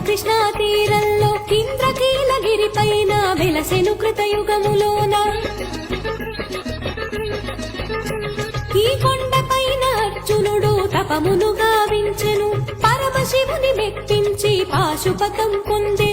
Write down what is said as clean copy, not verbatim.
కృష్ణా తీరంలో ఇంద్రకీలగిరి పైన వెలసెను కృతయుగములోన ఈ కొండపైన అర్జునుడు తపమును గావించెను పరమశివుని మెప్పించి పాశుపతం పొందె